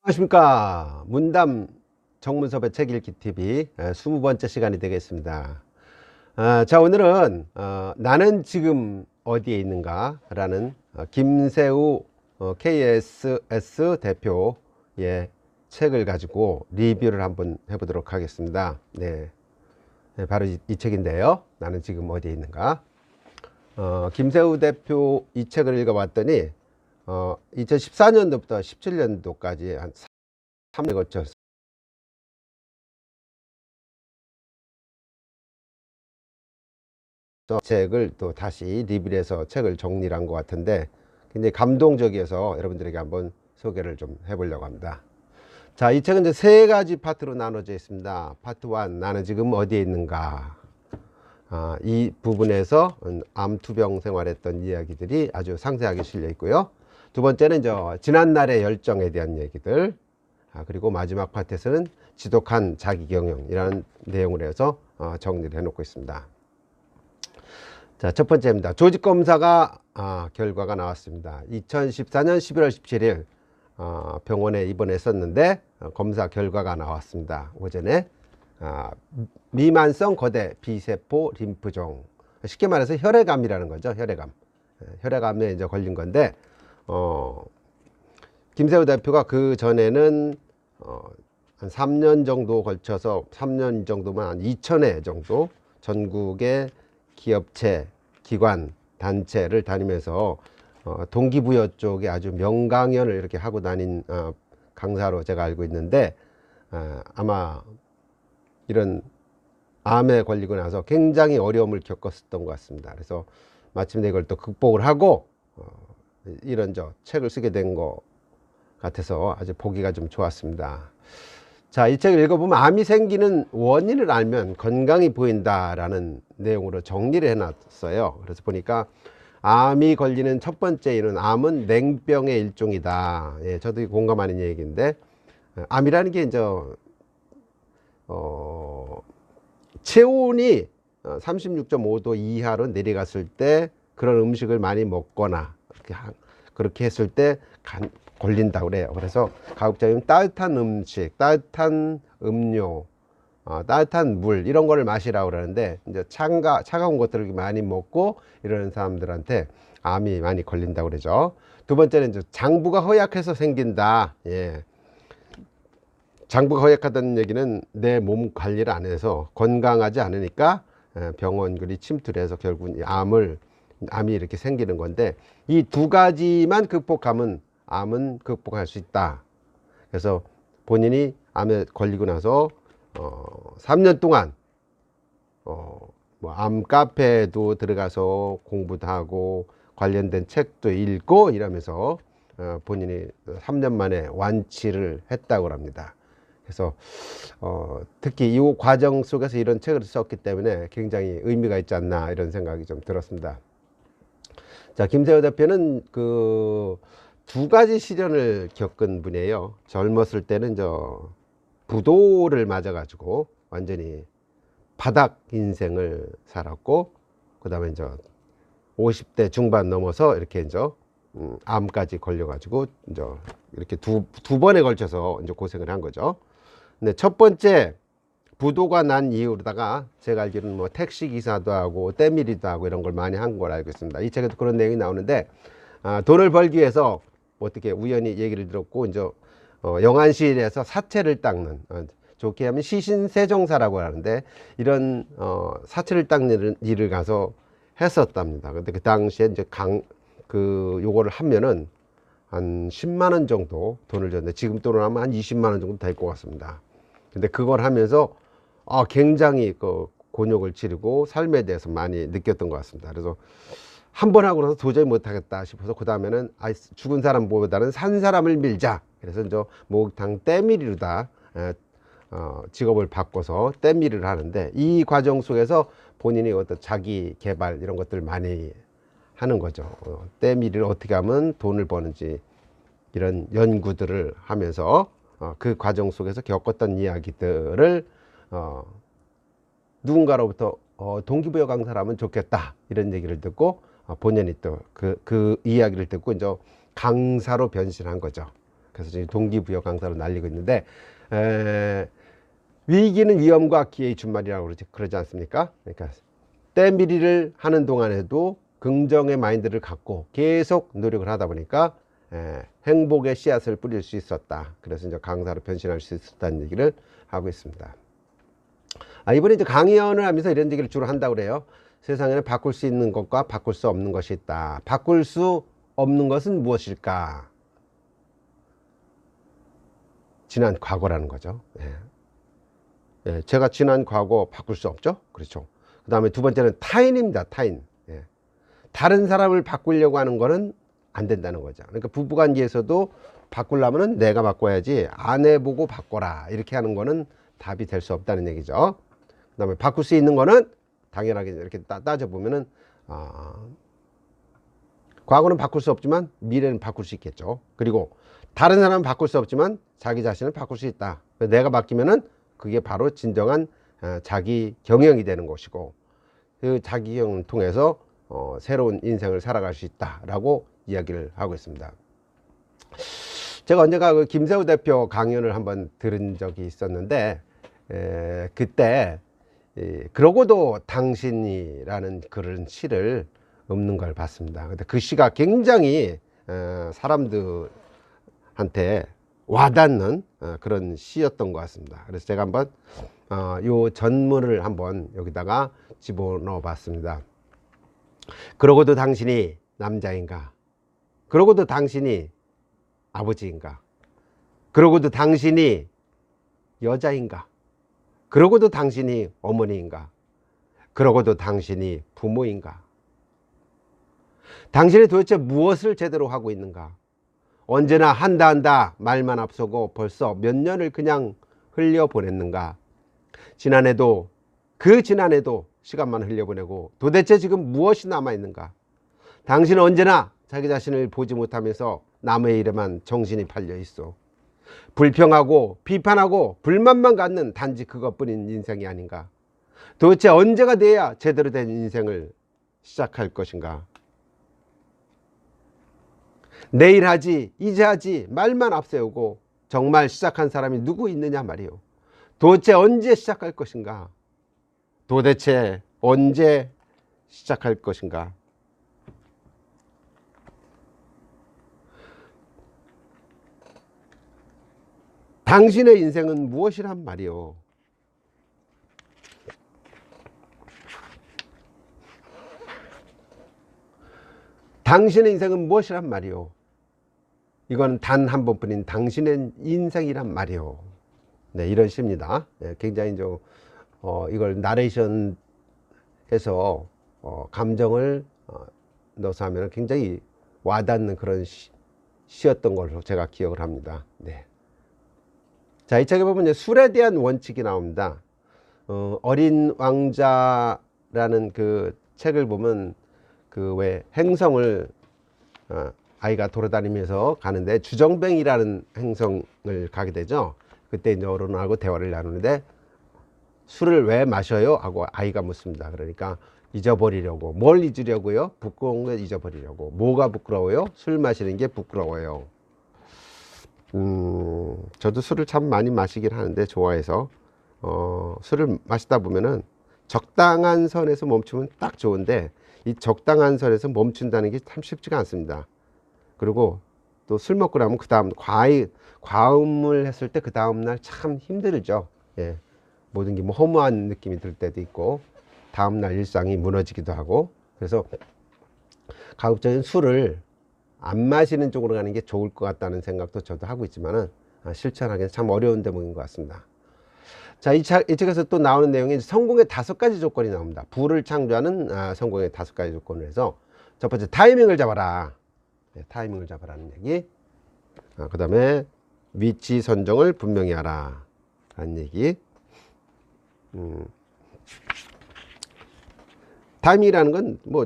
안녕하십니까. 문담 정문섭의 책 읽기 TV 20번째 시간이 되겠습니다. 자, 오늘은 나는 지금 어디에 있는가 라는 김세우 KSS 대표의 책을 가지고 리뷰를 한번 해보도록 하겠습니다. 네, 바로 이 책인데요. 나는 지금 어디에 있는가. 김세우 대표 이 책을 읽어봤더니 2014년도부터 17년도까지 한 3년에 걸쳐서 책을 또 다시 리뷰를 해서 책을 정리를 한 것 같은데 굉장히 감동적이어서 여러분들에게 한번 소개를 좀 해보려고 합니다. 자, 이 책은 이제 세 가지 파트로 나눠져 있습니다. 파트 1, 나는 지금 어디에 있는가. 이 부분에서 암투병 생활했던 이야기들이 아주 상세하게 실려 있고요. 두 번째는 지난날의 열정에 대한 얘기들, 그리고 마지막 파트에서는 지독한 자기경영이라는 내용을 해서 정리를 해놓고 있습니다. 자, 첫 번째입니다. 조직검사가 결과가 나왔습니다. 2014년 11월 17일 병원에 입원했었는데 검사 결과가 나왔습니다. 오전에 미만성 거대 비세포 림프종, 쉽게 말해서 혈액암이라는 거죠. 혈액암. 혈액암에 이제 걸린 건데 김세우 대표가 그 전에는 한 3년 정도 걸쳐서 3년 정도만 한 2,000회 정도 전국의 기업체, 기관, 단체를 다니면서 동기부여 쪽에 아주 명강연을 이렇게 하고 다닌 강사로 제가 알고 있는데 아마 이런 암에 걸리고 나서 굉장히 어려움을 겪었었던 것 같습니다. 그래서 마침내 이걸 또 극복을 하고 이런 책을 쓰게 된 것 같아서 아주 보기가 좀 좋았습니다. 자, 이 책을 읽어보면 암이 생기는 원인을 알면 건강이 보인다라는 내용으로 정리를 해놨어요. 그래서 보니까 암이 걸리는 첫 번째 이유는 암은 냉병의 일종이다. 예, 저도 공감하는 얘기인데 암이라는 게 이제 체온이 36.5도 이하로 내려갔을 때 그런 음식을 많이 먹거나 그렇게 했을 때 걸린다고 그래요. 그래서 가급적이면 따뜻한 음식, 따뜻한 음료, 따뜻한 물 이런 거를 마시라고 그러는데 이제 차가운 것들을 많이 먹고 이러는 사람들한테 암이 많이 걸린다고 그러죠. 두 번째는 이제 장부가 허약해서 생긴다. 예. 장부가 허약하다는 얘기는 내 몸 관리를 안 해서 건강하지 않으니까 병원들이 침투를 해서 결국 암이 이렇게 생기는 건데 이 두 가지만 극복하면 암은 극복할 수 있다. 그래서 본인이 암에 걸리고 나서 3년 동안 암 카페에도 들어가서 공부도 하고 관련된 책도 읽고 이러면서 본인이 3년 만에 완치를 했다고 합니다. 그래서 특히 이 과정 속에서 이런 책을 썼기 때문에 굉장히 의미가 있지 않나 이런 생각이 좀 들었습니다. 자, 김세우 대표는 그 두 가지 시련을 겪은 분이에요. 젊었을 때는 부도를 맞아 가지고 완전히 바닥 인생을 살았고, 그 다음에 50대 중반 넘어서 이렇게 암까지 걸려 가지고 이렇게 두 번에 걸쳐서 고생을 한 거죠. 근데 첫 번째 부도가 난 이후로다가 제가 알기로는 택시 기사도 하고 때밀이도 하고 이런 걸 많이 한 걸 알고 있습니다. 이 책에도 그런 내용이 나오는데 돈을 벌기 위해서 어떻게 우연히 얘기를 들었고 영안실에서 사채를 닦는, 좋게 하면 시신세종사라고 하는데 이런 사채를 닦는 일을 가서 했었답니다. 근데 그 당시에 요거를 하면은 한 10만 원 정도 돈을 줬는데 지금 돈으로 하면 한 20만 원 정도 될 것 같습니다. 근데 그걸 하면서 굉장히 곤욕을 치르고 삶에 대해서 많이 느꼈던 것 같습니다. 그래서 한 번 하고 나서 도저히 못하겠다 싶어서 그 다음에는 죽은 사람보다는 산 사람을 밀자. 그래서 목욕탕 때밀이로다 직업을 바꿔서 때밀이를 하는데 이 과정 속에서 본인이 어떤 자기 개발 이런 것들 많이 하는 거죠. 때밀이를 어떻게 하면 돈을 버는지 이런 연구들을 하면서 그 과정 속에서 겪었던 이야기들을 누군가로부터 동기부여 강사라면 좋겠다 이런 얘기를 듣고 본인이 또 그 이야기를 듣고 강사로 변신한 거죠. 그래서 지금 동기부여 강사로 날리고 있는데, 위기는 위험과 기회의 준말이라고 그러지 않습니까? 그러니까 때밀이를 하는 동안에도 긍정의 마인드를 갖고 계속 노력을 하다 보니까 행복의 씨앗을 뿌릴 수 있었다. 그래서 이제 강사로 변신할 수 있었다는 얘기를 하고 있습니다. 이번에 이제 강연을 하면서 이런 얘기를 주로 한다고 그래요. 세상에는 바꿀 수 있는 것과 바꿀 수 없는 것이 있다. 바꿀 수 없는 것은 무엇일까? 지난 과거라는 거죠. 제가 지난 과거 바꿀 수 없죠. 그렇죠. 그 다음에 두 번째는 타인입니다. 타인. 다른 사람을 바꾸려고 하는 거는 안 된다는 거죠. 그러니까 부부관계에서도 바꾸려면 내가 바꿔야지, 아내 보고 바꿔라 이렇게 하는 거는 답이 될 수 없다는 얘기죠. 그 다음에 바꿀 수 있는 거는 당연하게 이렇게 따져보면은 과거는 바꿀 수 없지만 미래는 바꿀 수 있겠죠. 그리고 다른 사람은 바꿀 수 없지만 자기 자신을 바꿀 수 있다. 내가 바뀌면은 그게 바로 진정한 자기 경영이 되는 것이고, 그 자기 경영을 통해서 새로운 인생을 살아갈 수 있다라고 이야기를 하고 있습니다. 제가 언젠가 그 김세우 대표 강연을 한번 들은 적이 있었는데, 그때 그러고도 당신이라는 그런 시를 읊는 걸 봤습니다. 근데 그 시가 굉장히 사람들한테 와닿는 그런 시였던 것 같습니다. 그래서 제가 한번 요 전문을 한번 여기다가 집어넣어 봤습니다. 그러고도 당신이 남자인가? 그러고도 당신이 아버지인가? 그러고도 당신이 여자인가? 그러고도 당신이 어머니인가? 그러고도 당신이 부모인가? 당신이 도대체 무엇을 제대로 하고 있는가? 언제나 한다 말만 앞서고 벌써 몇 년을 그냥 흘려보냈는가? 지난해도 그 지난해도 시간만 흘려보내고 도대체 지금 무엇이 남아있는가? 당신은 언제나 자기 자신을 보지 못하면서 남의 일에만 정신이 팔려있어. 불평하고 비판하고 불만만 갖는 단지 그것뿐인 인생이 아닌가? 도대체 언제가 돼야 제대로 된 인생을 시작할 것인가? 내일 하지, 이제 하지 말만 앞세우고 정말 시작한 사람이 누구 있느냐 말이요. 도대체 언제 시작할 것인가? 도대체 언제 시작할 것인가? 당신의 인생은 무엇이란 말이요. 당신의 인생은 무엇이란 말이요. 이건 단 한 번뿐인 당신의 인생이란 말이요. 네, 이런 시입니다. 네, 굉장히 좀 이걸 나레이션 해서 감정을 넣어서 하면 굉장히 와닿는 그런 시였던 걸로 제가 기억을 합니다. 네. 자, 이 책에 보면 이제 술에 대한 원칙이 나옵니다. 어린 왕자라는 그 책을 보면 그 왜 행성을 아이가 돌아다니면서 가는데 주정뱅이라는 행성을 가게 되죠. 그때 이제 어른하고 대화를 나누는데 술을 왜 마셔요? 하고 아이가 묻습니다. 그러니까 잊어버리려고. 뭘 잊으려고요? 부끄러운 걸 잊어버리려고. 뭐가 부끄러워요? 술 마시는 게 부끄러워요. 저도 술을 참 많이 마시긴 하는데 좋아해서 술을 마시다 보면은 적당한 선에서 멈추면 딱 좋은데 이 적당한 선에서 멈춘다는 게 참 쉽지가 않습니다. 그리고 또 술 먹고 나면 그 다음 과음을 했을 때 그 다음 날 참 힘들죠. 예. 모든 게 뭐 허무한 느낌이 들 때도 있고 다음 날 일상이 무너지기도 하고, 그래서 가급적인 술을 안 마시는 쪽으로 가는 게 좋을 것 같다는 생각도 저도 하고 있지만은 실천하기는 참 어려운 대목인 것 같습니다. 자, 이 책에서 또 나오는 내용이 성공의 5가지 조건이 나옵니다. 부를 창조하는 성공의 5가지 조건을 해서 첫 번째 타이밍을 잡아라. 네, 타이밍을 잡아라는 얘기. 그 다음에 위치 선정을 분명히 하라 라는 얘기. 타이밍이라는 건 뭐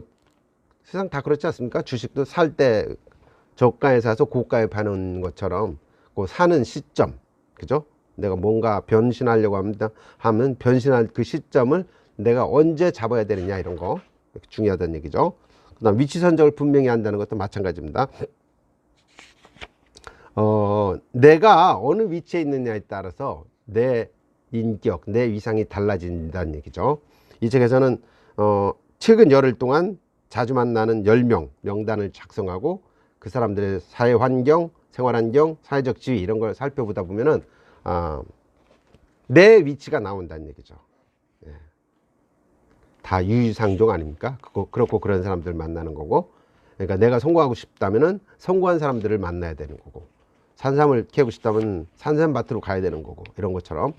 세상 다 그렇지 않습니까? 주식도 살 때 저가에 사서 고가에 파는 것처럼 그 사는 시점, 그죠? 내가 뭔가 변신하려고 하면 변신할 그 시점을 내가 언제 잡아야 되느냐, 이런 거 중요하다는 얘기죠. 그 다음 위치 선정을 분명히 한다는 것도 마찬가지입니다. 내가 어느 위치에 있느냐에 따라서 내 인격, 내 위상이 달라진다는 얘기죠. 이 책에서는 최근 열흘 동안 자주 만나는 10명 명단을 작성하고 그 사람들의 사회 환경, 생활 환경, 사회적 지위 이런 걸 살펴보다 보면은 내 위치가 나온다는 얘기죠. 예. 다 유유상종 아닙니까? 그렇고 그런 사람들 만나는 거고, 그러니까 내가 성공하고 싶다면은 성공한 사람들을 만나야 되는 거고, 산삼을 캐고 싶다면 산삼밭으로 가야 되는 거고, 이런 것처럼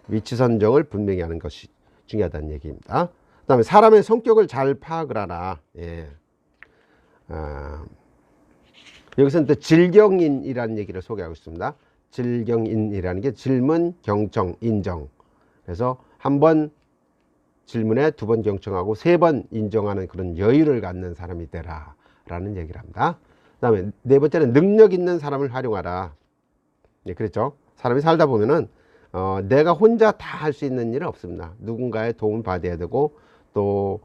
위치 선정을 분명히 하는 것이 중요하다는 얘기입니다. 그 다음에 사람의 성격을 잘 파악을 하라. 여기서는 또 질경인이라는 얘기를 소개하고 있습니다. 질경인이라는 게 질문, 경청, 인정. 그래서 한 번 질문에 2번 경청하고 3번 인정하는 그런 여유를 갖는 사람이 되라 라는 얘기를 합니다. 그 다음에 4번째는 능력 있는 사람을 활용하라. 그렇죠. 사람이 살다 보면은 내가 혼자 다 할 수 있는 일은 없습니다. 누군가의 도움을 받아야 되고, 또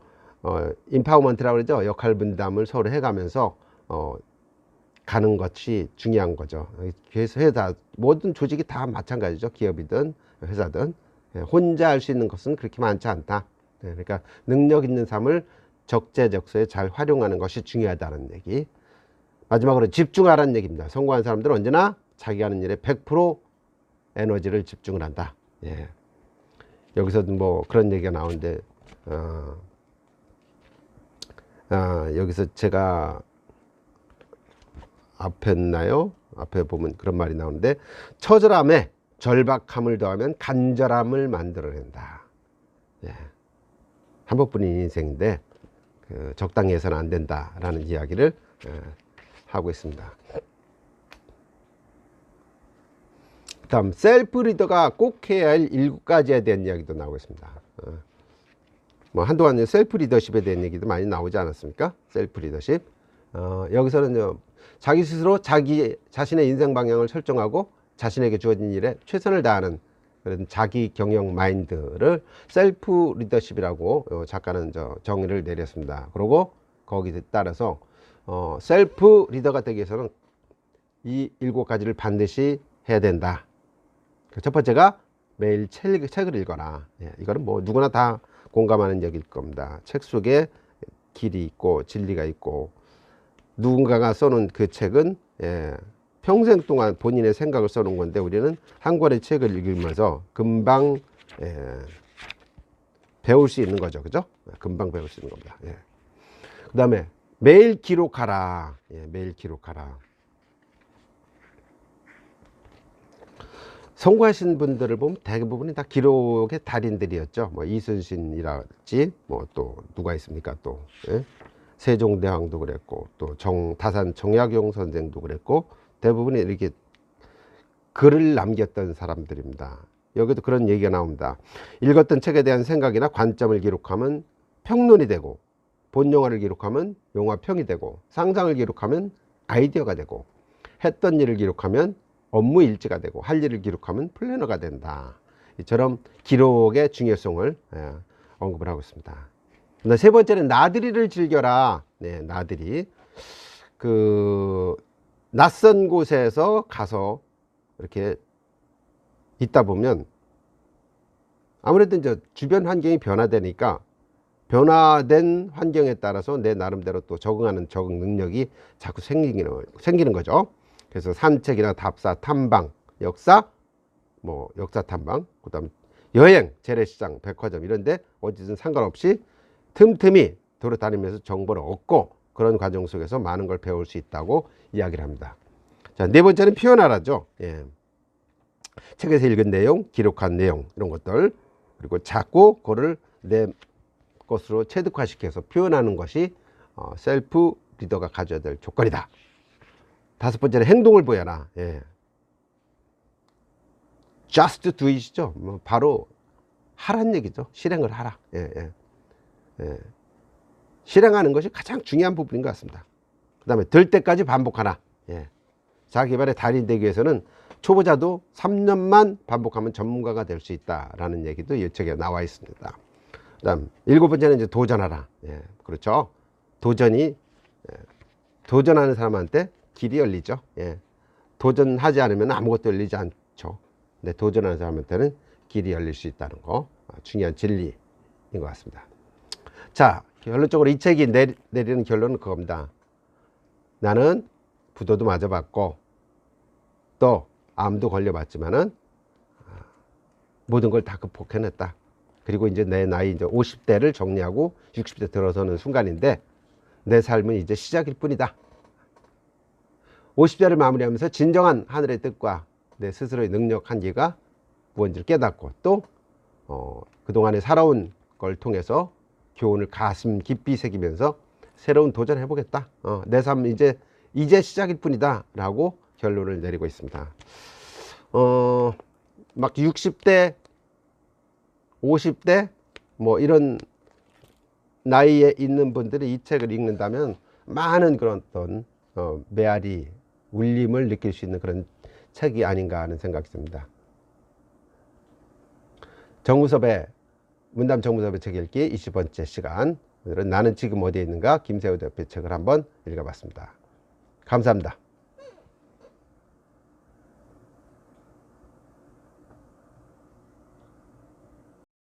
인파워먼트라고 그러죠. 역할 분담을 서로 해가면서 가는 것이 중요한 거죠. 그래서 회사 모든 조직이 다 마찬가지죠. 기업이든 회사든 혼자 할 수 있는 것은 그렇게 많지 않다. 그러니까 능력 있는 삶을 적재적소에 잘 활용하는 것이 중요하다는 얘기. 마지막으로 집중하라는 얘기입니다. 성공한 사람들은 언제나 자기가 하는 일에 100% 에너지를 집중을 한다. 여기서도 뭐 그런 얘기가 나오는데 여기서 제가 앞에 보면 그런 말이 나오는데, 처절함에 절박함을 더하면 간절함을 만들어낸다. 한 번뿐인 인생인데 적당히 해서는 안 된다라는 이야기를 하고 있습니다. 다음 셀프 리더가 꼭 해야 할 7가지에 대한 이야기도 나오고 있습니다. 뭐 한동안 셀프 리더십에 대한 얘기도 많이 나오지 않았습니까? 셀프 리더십. 여기서는 자기 스스로 자기 자신의 인생 방향을 설정하고 자신에게 주어진 일에 최선을 다하는 그런 자기 경영 마인드를 셀프 리더십이라고 작가는 정의를 내렸습니다. 그리고 거기에 따라서 셀프 리더가 되기 위해서는 이 7가지를 반드시 해야 된다. 첫 번째가 매일 책을 읽어라. 이거는 뭐 누구나 다 공감하는 얘기일 겁니다. 책 속에 길이 있고 진리가 있고, 누군가가 써놓은 그 책은 평생 동안 본인의 생각을 써놓은 건데, 우리는 한 권의 책을 읽으면서 금방 배울 수 있는 거죠. 그죠? 금방 배울 수 있는 겁니다. 그 다음에 매일 기록하라. 매일 기록하라. 성공하신 분들을 보면 대부분이 다 기록의 달인들이었죠. 뭐 이순신이랄지, 뭐 또 누가 있습니까? 또 세종대왕도 그랬고, 또 다산 정약용 선생도 그랬고, 대부분이 이렇게 글을 남겼던 사람들입니다. 여기도 그런 얘기가 나옵니다. 읽었던 책에 대한 생각이나 관점을 기록하면 평론이 되고, 본 영화를 기록하면 영화평이 되고, 상상을 기록하면 아이디어가 되고, 했던 일을 기록하면 업무 일지가 되고, 할 일을 기록하면 플래너가 된다. 이처럼 기록의 중요성을 언급을 하고 있습니다. 세 번째는 나들이를 즐겨라. 나들이. 낯선 곳에서 가서 이렇게 있다 보면 아무래도 이제 주변 환경이 변화되니까, 변화된 환경에 따라서 내 나름대로 또 적응 능력이 자꾸 생기는 거죠. 그래서 산책이나 답사, 탐방, 역사 탐방, 그 다음 여행, 재래시장, 백화점 이런데 어디든 상관없이 틈틈이 돌아다니면서 정보를 얻고, 그런 과정 속에서 많은 걸 배울 수 있다고 이야기를 합니다. 자, 4번째는 표현하라죠. 책에서 읽은 내용, 기록한 내용, 이런 것들, 그리고 자꾸 그거를 내 것으로 체득화시켜서 표현하는 것이 셀프 리더가 가져야 될 조건이다. 5번째는 행동을 보여라. just do it이죠. 바로 하란 얘기죠. 실행을 하라. 실행하는 것이 가장 중요한 부분인 것 같습니다. 그 다음에 될 때까지 반복하라. 자기개발의 달인 되기 위해서는 초보자도 3년만 반복하면 전문가가 될 수 있다라는 얘기도 이 책에 나와 있습니다. 그 다음 7번째는 이제 도전하라. 그렇죠. 도전하는 사람한테 길이 열리죠. 도전하지 않으면 아무것도 열리지 않죠. 근데 도전하는 사람한테는 길이 열릴 수 있다는 거, 중요한 진리인 것 같습니다. 자, 결론적으로 이 책이 내리는 결론은 그겁니다. 나는 부도도 맞아봤고 또 암도 걸려봤지만은 모든 걸 다 극복해냈다. 그리고 이제 내 나이 이제 50대를 정리하고 60대 들어서는 순간인데 내 삶은 이제 시작일 뿐이다. 50대를 마무리하면서 진정한 하늘의 뜻과 내 스스로의 능력 한계가 무언지를 깨닫고 또 그동안에 살아온 걸 통해서 교훈을 가슴 깊이 새기면서 새로운 도전을 해보겠다. 내 삶은 이제 시작일 뿐이다 라고 결론을 내리고 있습니다. 막 60대 50대 뭐 이런 나이에 있는 분들이 이 책을 읽는다면 많은 그런 어떤 메아리 울림을 느낄 수 있는 그런 책이 아닌가 하는 생각이 듭니다. 정무섭의 문담 정무섭의 책 읽기 20번째 시간, 오늘은 나는 지금 어디에 있는가 김세호 대표의 책을 한번 읽어봤습니다. 감사합니다.